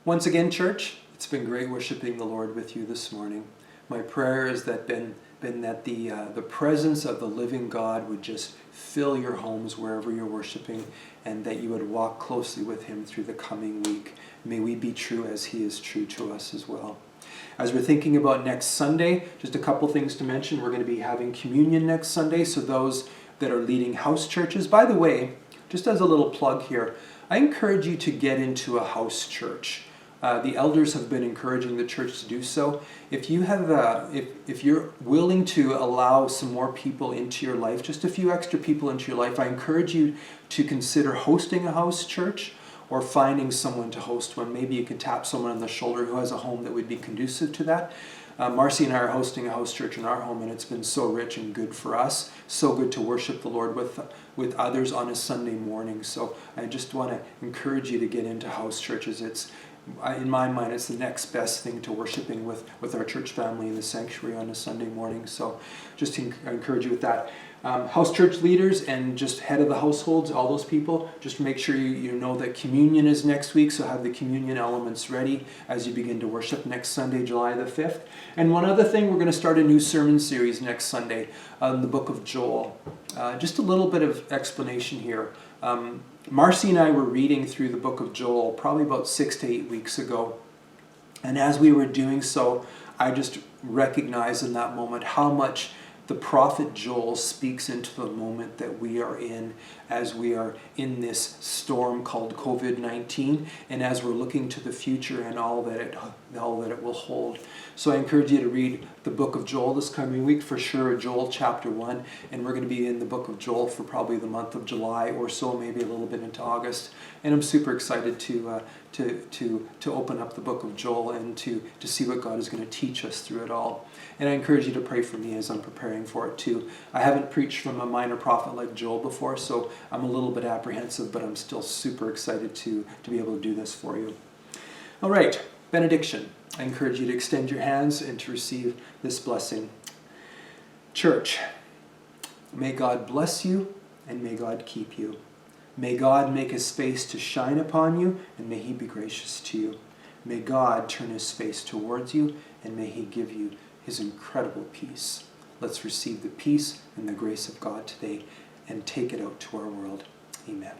Once again, church, it's been great worshiping the Lord with you this morning. My prayer has been that the presence of the living God would just fill your homes wherever you're worshiping, and that you would walk closely with Him through the coming week. May we be true as He is true to us as well. As we're thinking about next Sunday, just a couple things to mention. We're going to be having communion next Sunday, so those that are leading house churches. By the way, just as a little plug here, I encourage you to get into a house church. The elders have been encouraging the church to do so. If you have, if you're willing to allow some more people into your life, just a few extra people into your life, I encourage you to consider hosting a house church or finding someone to host one. Maybe you can tap someone on the shoulder who has a home that would be conducive to that. Marcy and I are hosting a house church in our home, and it's been so rich and good for us. So good to worship the Lord with others on a Sunday morning. So I just want to encourage you to get into house churches. In my mind, it's the next best thing to worshiping with our church family in the sanctuary on a Sunday morning. So just to encourage you with that. House church leaders and just head of the households, all those people, just make sure you know that communion is next week, so have the communion elements ready as you begin to worship next Sunday, July the 5th. And one other thing, we're going to start a new sermon series next Sunday on the book of Joel. Just a little bit of explanation here. Marcy and I were reading through the book of Joel probably about 6 to 8 weeks ago. And as we were doing so, I just recognized in that moment how much the prophet Joel speaks into the moment that we are in as we are in this storm called COVID-19, and as we're looking to the future and all that it will hold. So I encourage you to read the book of Joel this coming week, for sure, Joel chapter 1, and we're going to be in the book of Joel for probably the month of July or so, maybe a little bit into August. And I'm super excited to open up the book of Joel and to see what God is going to teach us through it all. And I encourage you to pray for me as I'm preparing for it too. I haven't preached from a minor prophet like Joel before, so I'm a little bit apprehensive, but I'm still super excited to be able to do this for you. All right, benediction. I encourage you to extend your hands and to receive this blessing. Church, may God bless you and may God keep you. May God make His face to shine upon you, and may He be gracious to you. May God turn His face towards you, and may He give you His incredible peace. Let's receive the peace and the grace of God today and take it out to our world. Amen.